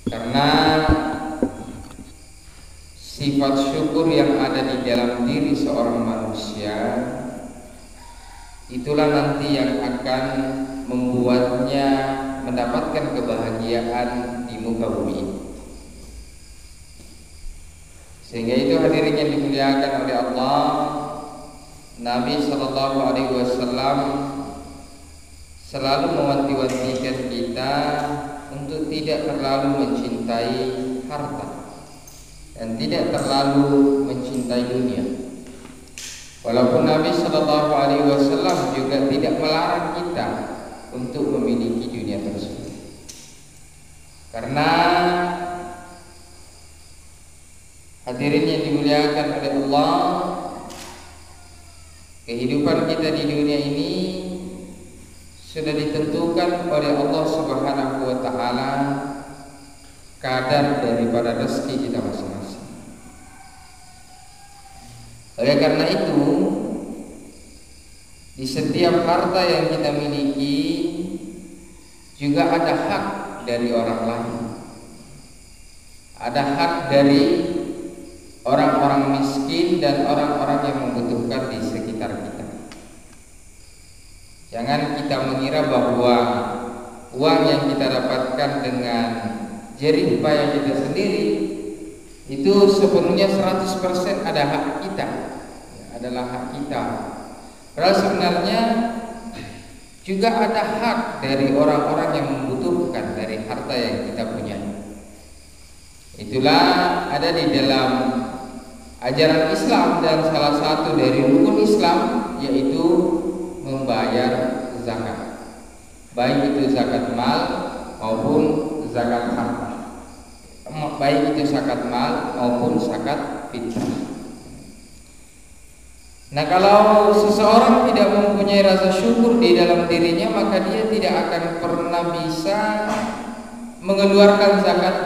Karena sifat syukur yang ada di dalam diri seorang manusia itulah nanti yang akan membuatnya mendapatkan kebahagiaan di muka bumi ini. Sehingga itu hadirin yang dimuliakan oleh Allah, Nabi Shallallahu Alaihi Wasallam selalu mewanti-wantikan kita untuk tidak terlalu mencintai harta dan tidak terlalu mencintai dunia. Walaupun Nabi Shallallahu Alaihi Wasallam juga tidak melarang kita untuk memiliki dunia tersebut, karena hadirin yang dimuliakan oleh Allah, kehidupan kita di dunia ini sudah ditentukan oleh Allah Subhanahu wa taala kadar daripada rezeki kita masing-masing. Oleh karena itu, di setiap harta yang kita miliki juga ada hak dari orang lain. Ada hak dari orang-orang miskin dan orang-orang yang membutuhkan di sekitar kita. Jangan kita mengira bahwa uang yang kita dapatkan dengan jerih payah kita sendiri itu sepenuhnya 100% ada hak kita, adalah hak kita. Padahal sebenarnya juga ada hak dari orang-orang yang membutuhkan dari harta yang kita punya. Itulah ada di dalam ajaran Islam, dan salah satu dari rukun Islam yaitu membayar zakat, baik itu zakat mal maupun zakat harta, baik itu zakat mal maupun zakat fitrah. Nah, kalau seseorang tidak mempunyai rasa syukur di dalam dirinya, maka dia tidak akan pernah bisa mengeluarkan zakat,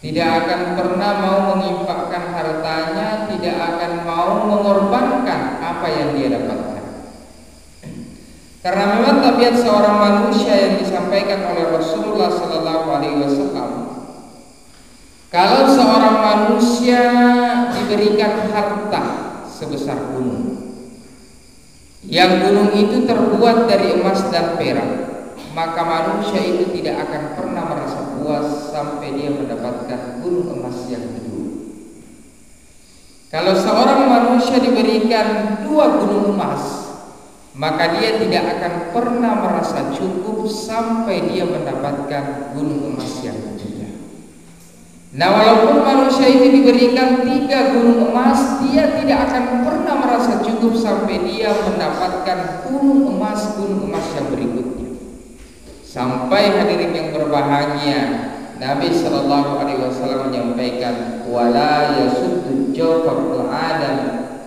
tidak akan pernah mau menginfakkan hartanya, tidak akan mau mengorbankan apa yang dia dapatkan. Karena memang tabiat seorang manusia yang disampaikan oleh Rasulullah Sallallahu Alaihi Wasallam, kalau seorang manusia diberikan harta sebesar gunung, yang gunung itu terbuat dari emas dan perak, maka manusia itu tidak akan pernah merasa puas sampai dia mendapatkan gunung emas yang kedua. Kalau seorang manusia diberikan 2 gunung emas, maka dia tidak akan pernah merasa cukup sampai dia mendapatkan gunung emas yang ketiga. Nah, walaupun manusia itu diberikan 3 gunung emas, dia tidak akan pernah merasa cukup sampai dia mendapatkan gunung emas yang berikutnya. Sampai hadirin yang berbahagia, Nabi Shallallahu Alaihi Wasallam menyampaikan, wala yasuddu jawfal adam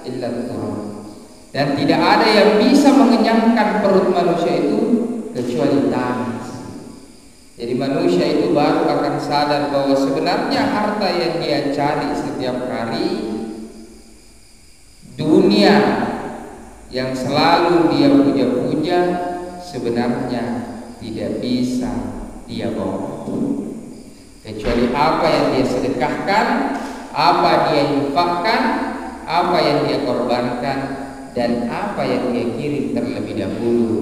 illa turab. Dan tidak ada yang bisa mengenyangkan perut manusia itu kecuali tangis. Jadi manusia itu baru akan sadar bahwa sebenarnya harta yang dia cari setiap hari, dunia yang selalu dia puja-puja, sebenarnya tidak bisa dia bawa, kecuali apa yang dia sedekahkan, apa dia infakkan, apa yang dia korbankan, dan apa yang dia kirim terlebih dahulu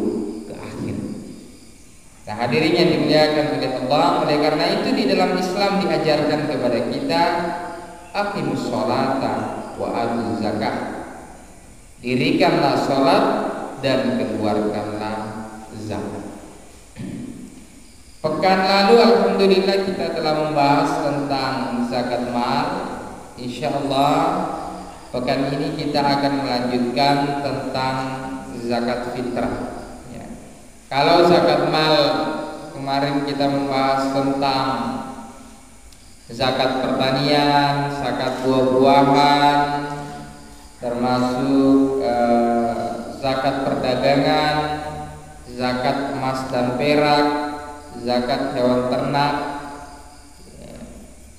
ke akhir. Nah, hadirin yang dimuliakan oleh Allah, oleh karena itu di dalam Islam diajarkan kepada kita aqimus sholata wa atuz zakat. Dirikanlah sholat dan keluarkanlah zakat. Pekan lalu alhamdulillah kita telah membahas tentang zakat mal. Insyaallah pekan ini kita akan melanjutkan tentang zakat fitrah. Ya. Kalau zakat mal kemarin kita membahas tentang zakat pertanian, zakat buah-buahan, termasuk zakat perdagangan, zakat emas dan perak, zakat hewan ternak.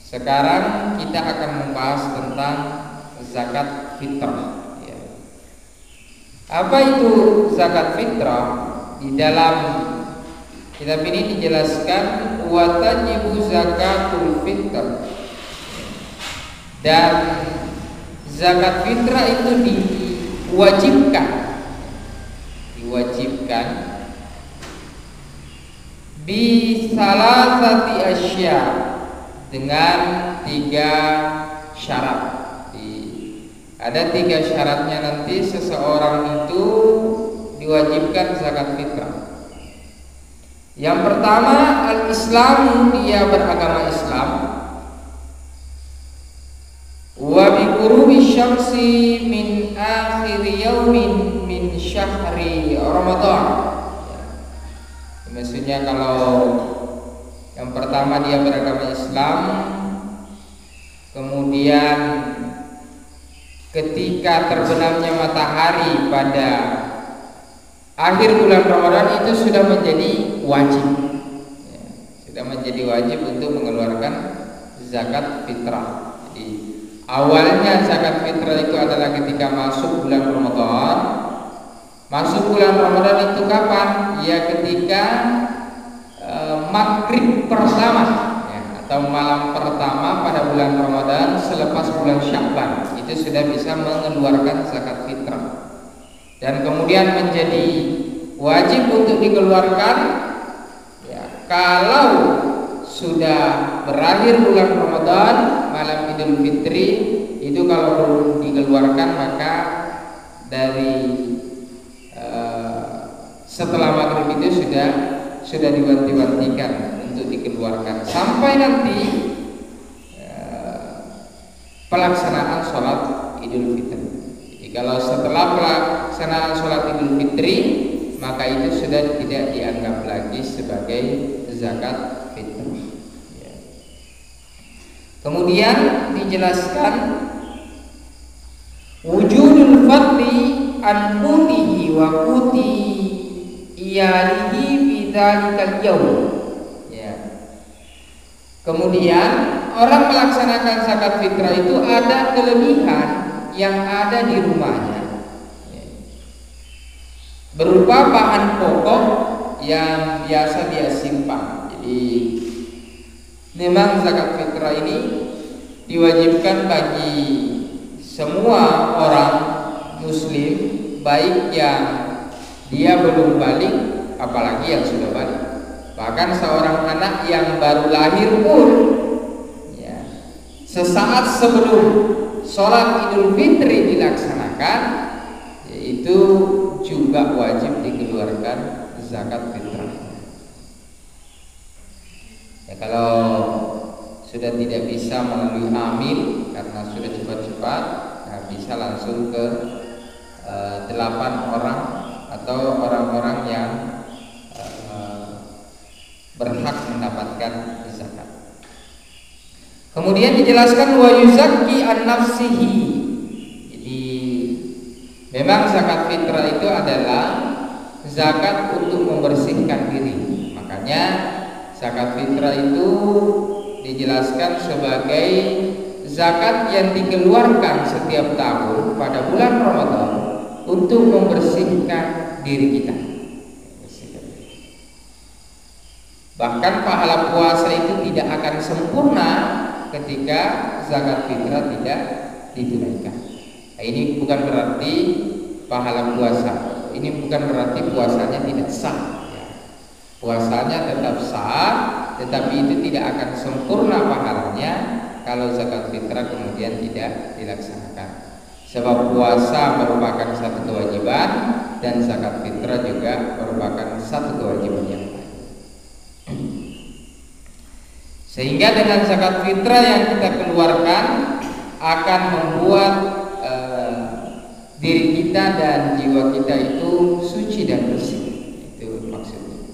Sekarang kita akan membahas tentang zakat fitrah. Apa itu zakat fitrah? Di dalam kitab ini dijelaskan wa tajibu zakatul fitr. Dan zakat fitrah itu diwajibkan bi salasati asya, dengan 3 syarat. Ada 3 syaratnya nanti seseorang itu diwajibkan zakat fitrah. Yang pertama, al-Islamu, dia beragama Islam. Wa bi ghurubi syamsi min akhir yaumin min syahri Ramadan. Maksudnya kalau yang pertama dia beragama Islam, kemudian ketika terbenamnya matahari pada akhir bulan Ramadan itu sudah menjadi wajib, sudah menjadi wajib untuk mengeluarkan zakat fitrah. Jadi awalnya zakat fitrah itu adalah ketika masuk bulan Ramadan. Masuk bulan Ramadan itu kapan? Ya ketika maghrib pertama, ya, atau malam pertama pada bulan Ramadan selepas bulan Sya'ban, itu sudah bisa mengeluarkan zakat fitrah. Dan kemudian menjadi wajib untuk dikeluarkan ya, kalau sudah berakhir bulan Ramadan, malam Idul Fitri itu kalau belum dikeluarkan maka dari setelah maghrib itu sudah diwanti-wantikan untuk dikeluarkan sampai nanti pelaksanaan sholat Idul Fitri. Jadi kalau setelah pelaksanaan sholat Idul Fitri, maka itu sudah tidak dianggap lagi sebagai zakat fitrah. Ya. Kemudian dijelaskan wujudul fadli an qutihi wa quti iyalihi bidzalikal yaum. Ya. Kemudian orang melaksanakan zakat fitrah itu ada kelebihan yang ada di rumahnya, ya, berupa bahan pokok yang biasa dia simpan. Jadi memang zakat fitrah ini diwajibkan bagi semua orang muslim, baik yang dia belum balik apalagi yang sudah balik. Bahkan seorang anak yang baru lahir pun ya, sesaat sebelum sholat Idul Fitri dilaksanakan, yaitu juga wajib dikeluarkan zakat fitrah. Ya, kalau sudah tidak bisa melalui hamil karena sudah cepat-cepat, nah bisa langsung ke 8 orang atau orang-orang yang berhak mendapatkan zakat. Kemudian dijelaskan wa yuzakki an nafsihi. Jadi memang zakat fitrah itu adalah zakat untuk membersihkan diri. Makanya zakat fitrah itu dijelaskan sebagai zakat yang dikeluarkan setiap tahun pada bulan Ramadan untuk membersihkan diri kita. Bahkan pahala puasa itu tidak akan sempurna ketika zakat fitrah tidak ditunaikan. Nah, ini bukan berarti pahala puasa, ini bukan berarti puasanya tidak sah. Puasanya tetap sah, tetapi itu tidak akan sempurna pahalanya kalau zakat fitrah kemudian tidak dilaksanakan. Sebab puasa merupakan satu kewajiban dan zakat fitrah juga merupakan satu kewajiban yang lain. Sehingga dengan zakat fitrah yang kita keluarkan akan membuat diri kita dan jiwa kita itu suci dan bersih. Itu maksudnya.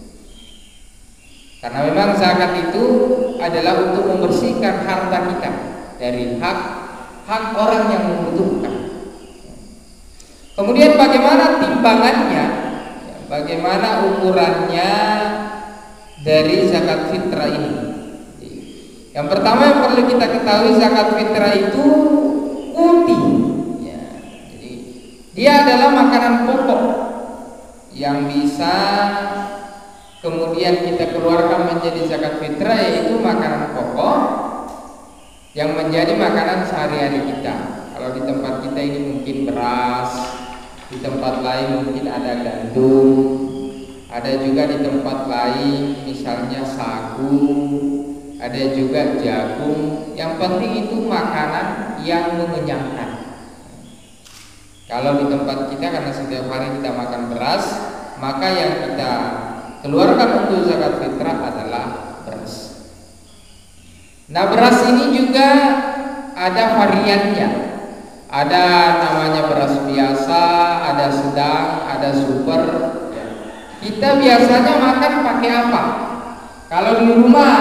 Karena memang zakat itu adalah untuk membersihkan harta kita dari hak orang yang membutuhkan. Kemudian bagaimana timbangannya? Bagaimana ukurannya dari zakat fitrah ini? Yang pertama yang perlu kita ketahui, zakat fitrah itu quti. Ya, jadi dia adalah makanan pokok yang bisa kemudian kita keluarkan menjadi zakat fitrah, yaitu makanan pokok yang menjadi makanan sehari-hari kita. Kalau di tempat kita ini mungkin beras, di tempat lain mungkin ada gandum, ada juga di tempat lain misalnya sagu, ada juga jagung. Yang penting itu makanan yang mengenyangkan. Kalau di tempat kita, karena setiap hari kita makan beras, maka yang kita keluarkan untuk zakat fitrah adalah beras. Nah, beras ini juga ada variannya. Ada namanya beras biasa, ada sedang, ada super. Kita biasanya makan pakai apa? Kalau di rumah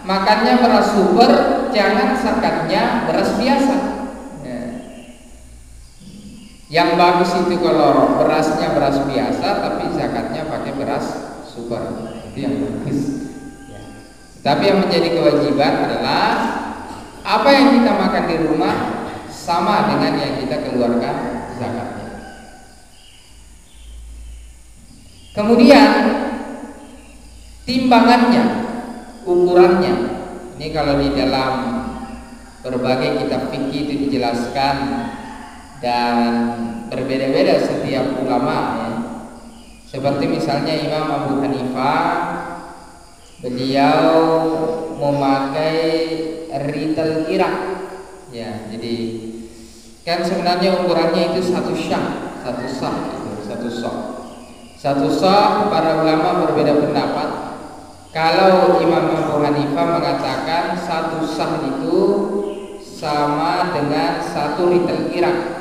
makannya beras super, jangan zakatnya beras biasa. Yang bagus itu kalau berasnya beras biasa, tapi zakatnya pakai beras super, itu yang bagus. Tapi yang menjadi kewajiban adalah apa yang kita makan di rumah sama dengan yang kita keluarkan zakatnya. Kemudian timbangannya, ukurannya. Ini kalau di dalam berbagai kitab fikih itu dijelaskan dan berbeda-beda setiap ulama ya. Seperti misalnya Imam Abu Hanifah, beliau memakai rital irak ya. Jadi kan sebenarnya ukurannya itu satu syah itu satu sah. Para ulama berbeda pendapat. Kalau Imam Abu Hanifah mengatakan satu sah itu sama dengan satu rital irak.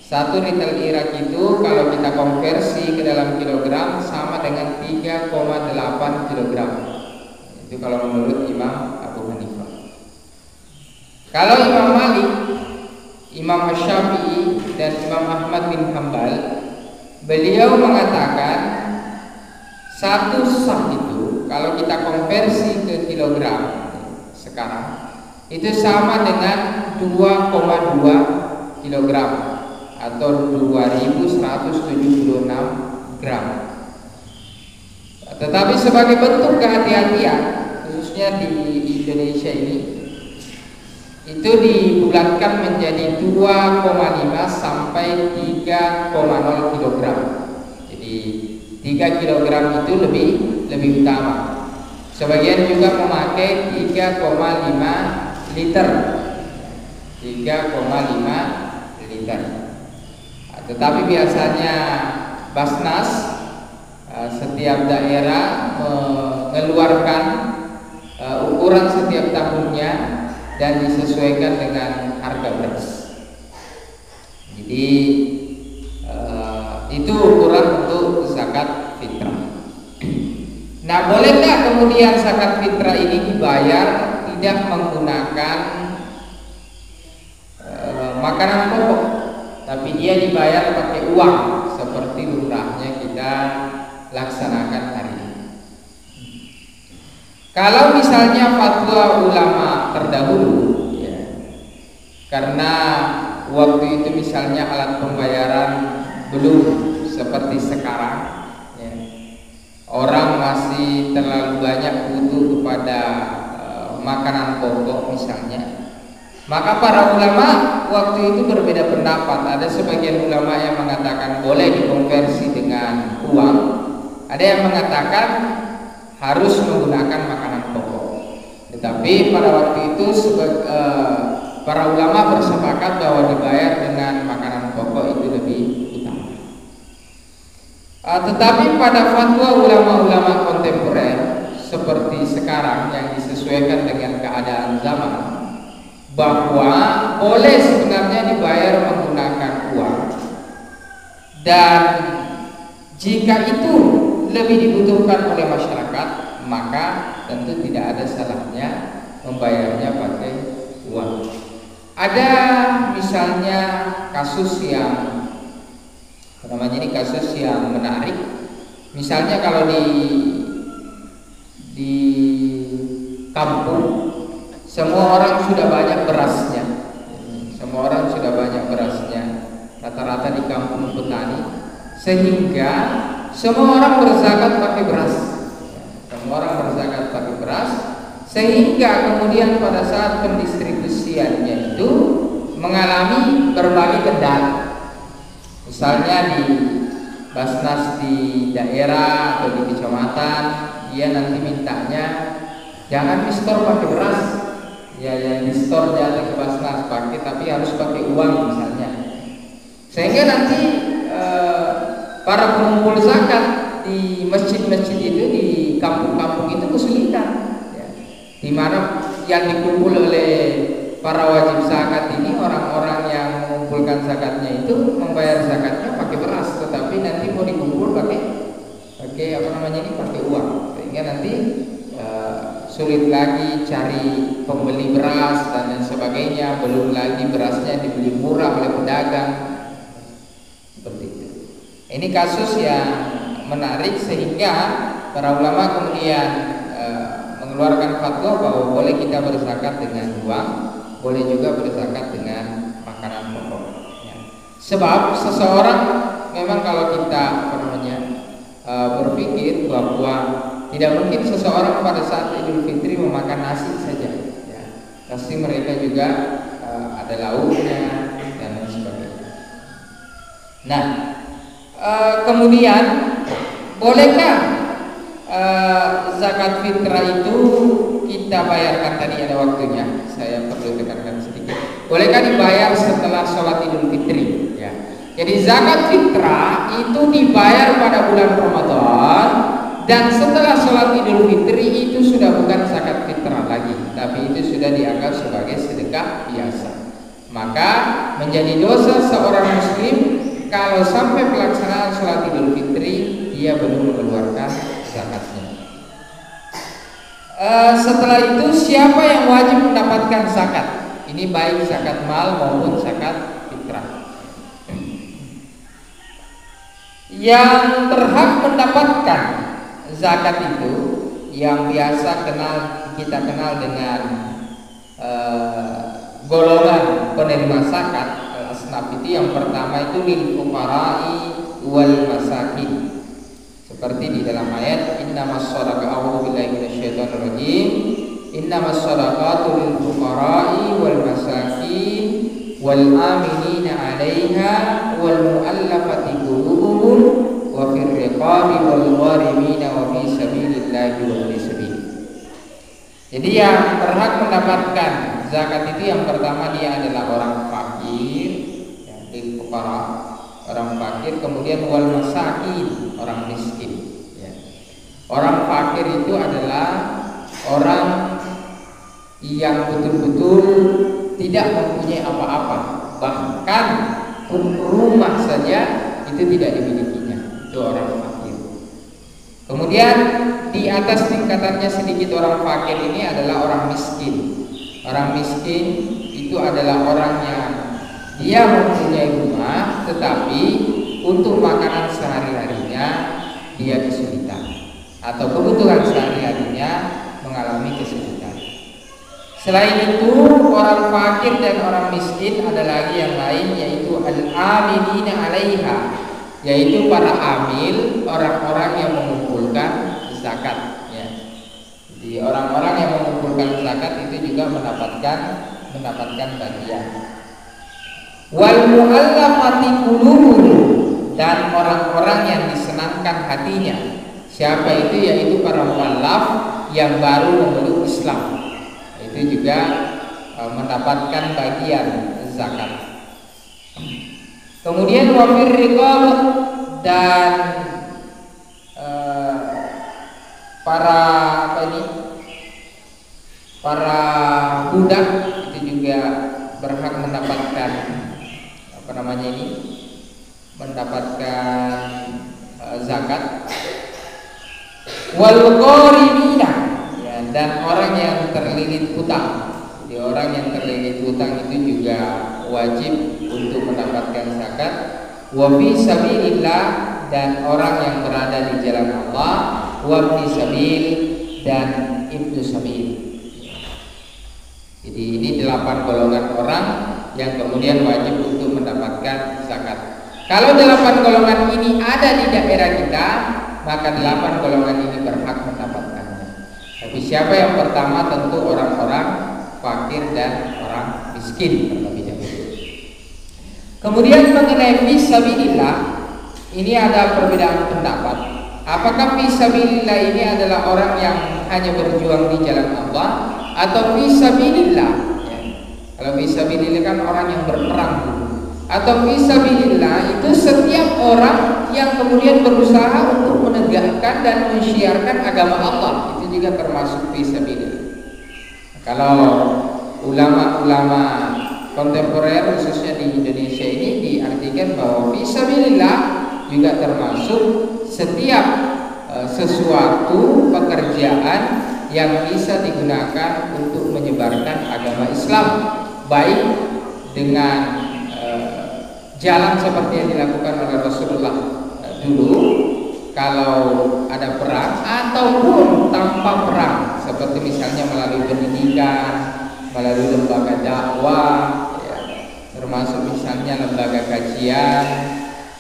Satu rital irak itu kalau kita konversi ke dalam kilogram sama dengan 3,8 kilogram. Itu kalau menurut Imam Abu Hanifah. Kalau Imam Malik, Imam Syafi'i dan Imam Ahmad bin Hanbal, beliau mengatakan satu sah itu kalau kita konversi ke kilogram sekarang itu sama dengan 2,2 kilogram atau 2176 gram. Tetapi sebagai bentuk kehati-hatian, khususnya di Indonesia ini, itu dibulatkan menjadi 2,5 sampai 3,0 kilogram. Jadi 3 kilogram itu lebih utama. Sebagian juga memakai 3,5 liter. 3,5 liter. Tetapi biasanya Basnas setiap daerah mengeluarkan ukuran setiap tahunnya dan disesuaikan dengan harga beras. Jadi itu ukuran untuk zakat fitrah. Nah, bolehkah kemudian zakat fitrah ini dibayar tidak menggunakan makanan pokok, tapi dia dibayar pakai uang seperti lumrahnya kita laksanakan hari ini? Kalau misalnya fatwa ulama terdahulu ya, karena waktu itu misalnya alat pembayaran belum seperti sekarang ya, orang masih terlalu banyak butuh kepada makanan pokok misalnya, maka para ulama waktu itu berbeda pendapat. Ada sebagian ulama yang mengatakan boleh dikonversi dengan uang, ada yang mengatakan harus menggunakan makanan pokok. Tetapi pada waktu itu para ulama bersepakat bahwa dibayar dengan makanan pokok itu lebih utama. Tetapi pada fatwa ulama-ulama kontemporer seperti sekarang yang disesuaikan dengan keadaan zaman, bahwa boleh sebenarnya dibayar menggunakan uang, dan jika itu lebih dibutuhkan oleh masyarakat, maka tentu tidak ada salahnya membayarnya pakai uang. Ada misalnya kasus yang kasus yang menarik. Misalnya kalau di kampung semua orang sudah banyak berasnya, rata-rata di kampung petani, sehingga semua orang berzakat pakai beras. Semua orang berzakat pakai beras, sehingga kemudian pada saat pendistribusiannya itu mengalami berbagai kendala. Misalnya di Basnas di daerah atau di kecamatan, dia nanti mintanya jangan di store pakai beras, ya yang di store jangan ke Basnas pakai, tapi harus pakai uang misalnya. Sehingga nanti para pengumpul zakat di masjid-masjid itu, di kampung-kampung itu kesulitan, ya. Di mana yang dikumpul oleh para wajib zakat ini, orang-orang yang mengumpulkan zakatnya itu membayar zakatnya pakai beras, tetapi nanti mau dikumpul pakai pakai uang, sehingga nanti sulit lagi cari pembeli beras dan lain sebagainya. Belum lagi berasnya dibeli murah oleh pedagang, seperti itu. Ini kasus yang menarik, sehingga para ulama kemudian mengeluarkan fatwa bahwa boleh kita berzakat dengan uang, boleh juga berzakat dengan makanan pokok. Ya. Sebab seseorang memang kalau kita berpikir bahwa tidak mungkin seseorang pada saat Idul Fitri memakan nasi saja, ya. Pasti mereka juga ada lauknya dan lain sebagainya. Nah, kemudian bolehkah zakat fitrah itu kita bayarkan? Tadi ada waktunya, saya perlu tekankan sedikit. Bolehkah dibayar setelah sholat Idul Fitri? Ya. Jadi zakat fitrah itu dibayar pada bulan Ramadan, dan setelah sholat Idul Fitri itu sudah bukan zakat fitrah lagi, tapi itu sudah dianggap sebagai sedekah biasa. Maka menjadi dosa seorang muslim kalau sampai pelaksanaan sholat Idul Fitri dia belum mengeluarkan zakatnya. Setelah itu siapa yang wajib mendapatkan zakat? Ini baik zakat mal maupun zakat fitrah. Yang berhak mendapatkan zakat itu yang biasa kita kenal dengan golongan penerima zakat al-asnaf itu. Yang pertama itu lil fuqara'i wal masakin, seperti di dalam ayat innamas shadaqatu, a'udzu billahi minasyaitonir rajim, innamas shadaqatu lil fuqara'i wal masakin wal aminina 'alaiha wal mu'allafati qulubuhum wa fir riqabi wal gharimina wa fi sabilillahi wa fi sabil. Jadi yang berhak mendapatkan zakat itu yang pertama dia adalah orang fakir, ya, lil fuqara, orang fakir, kemudian wal masakin, orang miskin, ya. Orang fakir itu adalah orang yang betul-betul tidak mempunyai apa-apa, bahkan rumah saja itu tidak dimilikinya, itu orang fakir. Kemudian di atas tingkatannya sedikit orang fakir ini adalah orang miskin. Orang miskin itu adalah orang yang dia mempunyai rumah, tetapi untuk makanan sehari-harinya dia kesulitan, atau kebutuhan sehari-harinya mengalami kesulitan. Selain itu, orang fakir dan orang miskin ada lagi yang lain, yaitu al-aminina 'alaiha, yaitu para amil, orang-orang yang mengumpulkan zakat, ya. Jadi orang-orang yang mengumpulkan zakat itu juga mendapatkan bagian. Wal mu'allafati qulubuhum, dan orang-orang yang disenangkan hatinya. Siapa itu? Yaitu para mu'allaf yang baru memeluk Islam. Itu juga mendapatkan bagian zakat. Kemudian wafir riqab, dan para budak itu juga berhak mendapatkan mendapatkan zakat. Wal gharimina, ya, dan orang yang terlilit hutang. Jadi orang yang terlilit hutang itu juga wajib untuk mendapatkan zakat. Wa fi sabilillah, dan orang yang berada di jalan Allah. Wa fi sabil, dan ibnu sabil. Jadi ini 8 golongan orang yang kemudian wajib untuk mendapatkan zakat. Kalau 8 golongan ini ada di daerah kita, maka 8 golongan ini berhak mendapatkannya. Tapi siapa yang pertama? Tentu orang-orang fakir dan orang miskin terlebih dahulu. Kemudian mengenai fisabilillah, ini ada perbedaan pendapat. Apakah fisabilillah ini adalah orang yang hanya berjuang di jalan Allah, atau fisabilillah? Ya. Kalau fisabilillah kan orang yang berperang dulu. Atau fisabilillah itu setiap orang yang kemudian berusaha untuk menegakkan dan menyiarkan agama Allah, itu juga termasuk fisabilillah. Kalau ulama-ulama kontemporer khususnya di Indonesia ini diartikan bahwa fisabilillah juga termasuk setiap sesuatu pekerjaan yang bisa digunakan untuk menyebarkan agama Islam, baik dengan jalan seperti yang dilakukan oleh Rasulullah dulu kalau ada perang, ataupun tanpa perang, seperti misalnya melalui pendidikan, melalui lembaga dakwah, ya, termasuk misalnya lembaga kajian.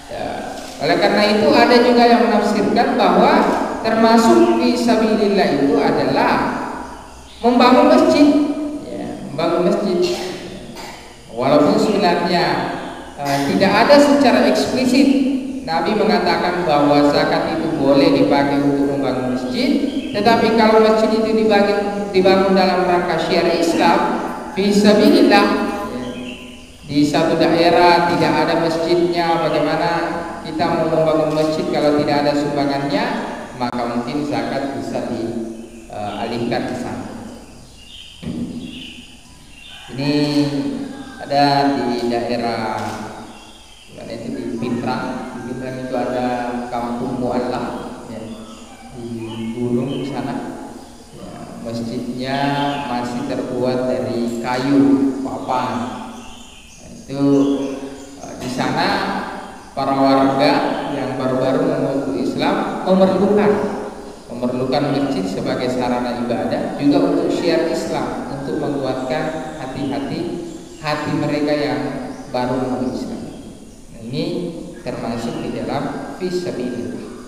Ya. Oleh karena itu ada juga yang menafsirkan bahwa termasuk fisabilillah itu adalah membangun masjid, ya, membangun masjid. Walaupun sebenarnya tidak ada secara eksplisit Nabi mengatakan bahwa zakat itu boleh dipakai untuk membangun masjid, tetapi kalau masjid itu dibangun dalam rangka syiar Islam, fisabilillah, di satu daerah tidak ada masjidnya, bagaimana kita mau membangun masjid kalau tidak ada sumbangannya, maka mungkin zakat bisa dialihkan ke sana. Ini ada di daerah itu di Pintrang. Di Pintrang itu ada kampung Mu'allaf, ya, di gunung di sana. Ya, masjidnya masih terbuat dari kayu papan. Nah, itu di sana para warga yang baru-baru memeluk Islam memerlukan masjid sebagai sarana ibadah, juga untuk syiar Islam, untuk menguatkan hati mereka yang baru memeluk Islam. Ini termasuk di dalam fisabilillah.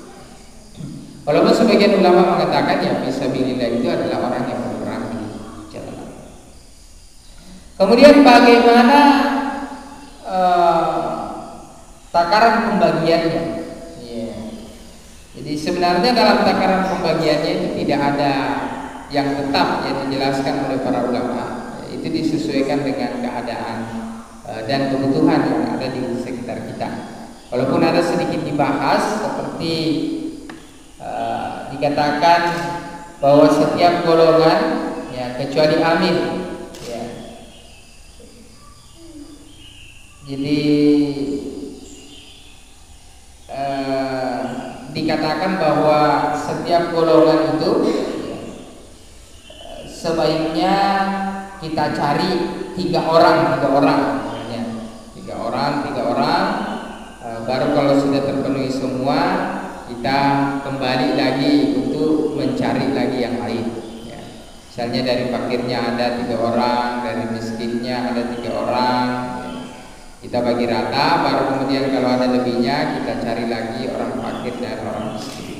Walaupun sebagian ulama mengatakan ya fisabilillah itu adalah orang yang berperang di jalan Allah. Kemudian bagaimana takaran pembagiannya? Ya. Jadi sebenarnya dalam takaran pembagiannya itu tidak ada yang tetap yang dijelaskan oleh para ulama. Itu disesuaikan dengan keadaan dan kebutuhan yang ada di sekitar kita. Walaupun ada sedikit dibahas, seperti dikatakan bahwa setiap golongan, ya, kecuali amil, ya. Jadi dikatakan bahwa setiap golongan itu, ya, sebaiknya kita cari tiga orang, baru kalau sudah terpenuhi semua, kita kembali lagi untuk mencari lagi yang lain, ya. Misalnya dari fakirnya ada 3 orang, dari miskinnya ada 3 orang, ya. Kita bagi rata, baru kemudian kalau ada lebihnya kita cari lagi orang fakir dan orang miskin.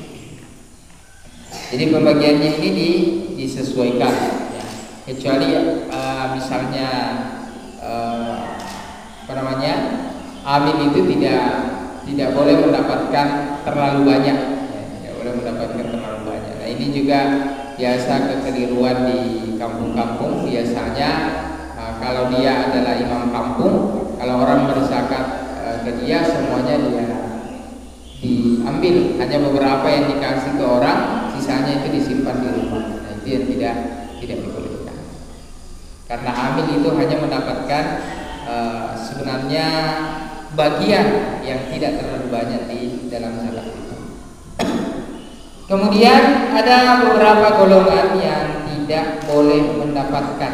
Jadi pembagiannya ini disesuaikan, ya. Kecuali misalnya amin itu tidak boleh mendapatkan terlalu banyak, ya, tidak boleh mendapatkan terlalu banyak. Nah, ini juga biasa kekeliruan di kampung-kampung. Biasanya kalau dia adalah imam kampung, kalau orang berzakat ke dia, semuanya dia diambil, hanya beberapa yang dikasih ke orang, sisanya itu disimpan di rumah. Nah, itu yang tidak dibolehkan, karena amil itu hanya mendapatkan sebenarnya bagian yang tidak terlalu banyak di dalam zakat itu. Kemudian ada beberapa golongan yang tidak boleh mendapatkan,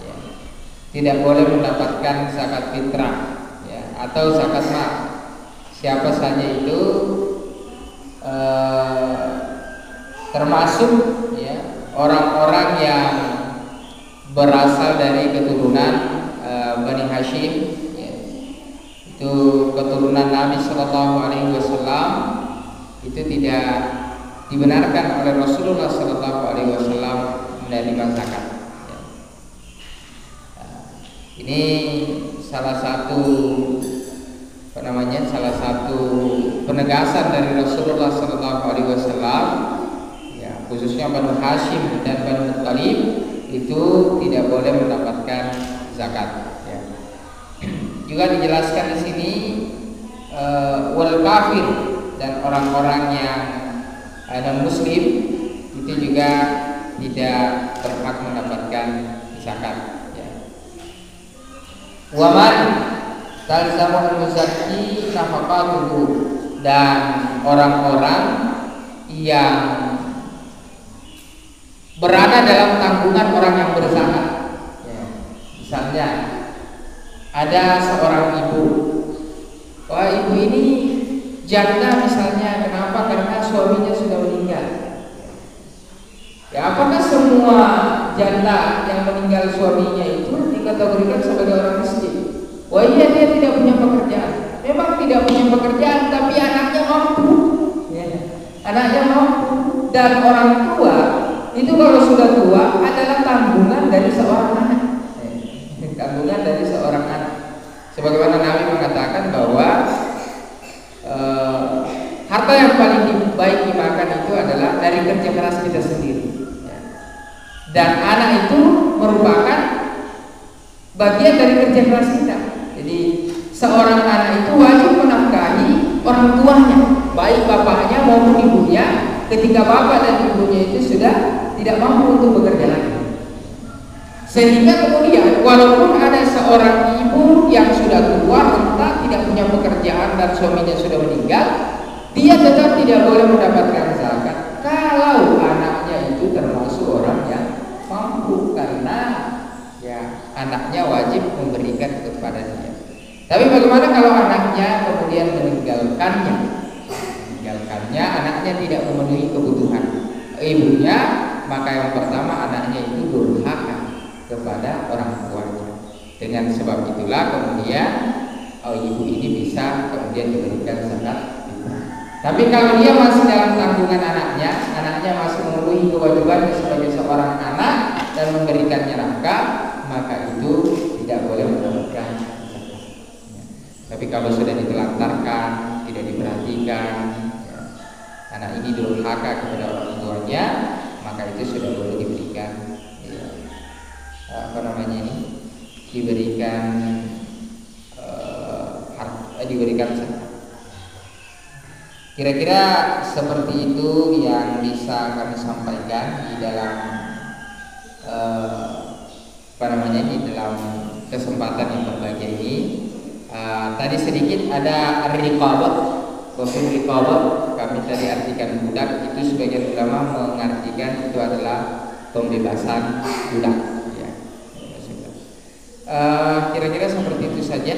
ya, tidak boleh mendapatkan zakat fitrah, ya, atau zakat mal. Siapa saja itu, termasuk, ya, orang-orang yang berasal dari keturunan Bani Hashim. itu keturunan Nabi Shallallahu Alaihi Wasallam itu tidak dibenarkan oleh Rasulullah Shallallahu Alaihi Wasallam menerima zakat. Ini salah satu salah satu penegasan dari Rasulullah Shallallahu Alaihi Wasallam, ya, khususnya Banu Hashim dan Banu Muttalib itu tidak boleh mendapatkan zakat. Ya. Juga dijelaskan di sini wal kafir dan orang-orang yang non Muslim itu juga tidak berhak mendapatkan zakat. Ya. Waman talzamul muzakki nafaqatuhu, dan orang-orang yang berada dalam tanggungan orang yang berzakat. Ya. Misalnya ada seorang ibu, wah ibu ini janda misalnya, kenapa? Karena suaminya sudah meninggal. Ya, apakah semua janda yang meninggal suaminya itu dikategorikan sebagai orang miskin? Wah iya, dia tidak punya pekerjaan. Memang tidak punya pekerjaan, tapi anaknya mampu. Ya. Anaknya mampu. Dan orang tua itu kalau sudah tua adalah tanggungan dari seorang anak. Tanggungan dari seorang anak. Sebagaimana Nabi mengatakan bahwa harta yang paling baik dimakan itu adalah dari kerja keras kita sendiri. Dan anak itu merupakan bagian dari kerja keras kita. Jadi seorang anak itu wajib menafkahi orang tuanya, baik bapaknya maupun ibunya, ketika bapak dan ibunya itu sudah tidak mampu untuk bekerja lagi. Sehingga kemudian walaupun ada seorang ibu yang sudah tua, renta, tidak punya pekerjaan dan suaminya sudah meninggal, dia tetap tidak boleh mendapatkan zakat kalau anaknya itu termasuk orang yang mampu, karena ya anaknya wajib memberikan kepada dia. Tapi bagaimana kalau anaknya kemudian meninggalkannya, anaknya tidak memenuhi kebutuhan ibunya, maka yang pertama anaknya itu durhaka kepada orang tuanya. Dengan sebab itulah kemudian ibu ini bisa kemudian diberikan zakat. Tapi kalau dia masih dalam tanggungan anaknya masih memenuhi kewajibannya sebagai seorang anak dan memberikannya nafkah, maka itu tidak boleh mendapatkan zakat. Tapi kalau sudah ditelantarkan, tidak diperhatikan, ya, anak ini durhaka kepada orang tuanya, maka itu sudah boleh diberikan, ya, diberikan zakat. Kira-kira seperti itu yang bisa kami sampaikan di dalam di dalam kesempatan yang berbahagia ini. Tadi sedikit ada riqabah, khusus riqabah kami tadi artikan budak, itu sebagian ulama mengartikan itu adalah pembebasan budak. Ya. Kira-kira seperti itu saja.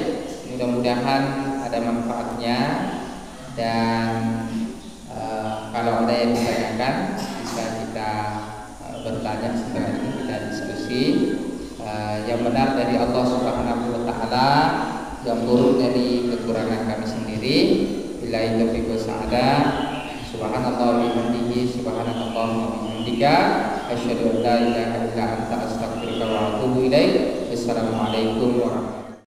Mudah-mudahan ada manfaatnya. Dan kalau ada yang ditanyakan bisa kita bertanya setelah ini, kita diskusi. Yang benar dari Allah Subhanahu wa taala, yang buruk dari kekurangan kami sendiri. Billahi taufiq wa sa'adah. Subhanallah wa bihamdihi, subhanakallahumma wa bihamdika, asyhadu an la ilaha illa anta, astaghfiruka wa atubu ilaik. Wassalamualaikum warahmatullahi wabarakatuh.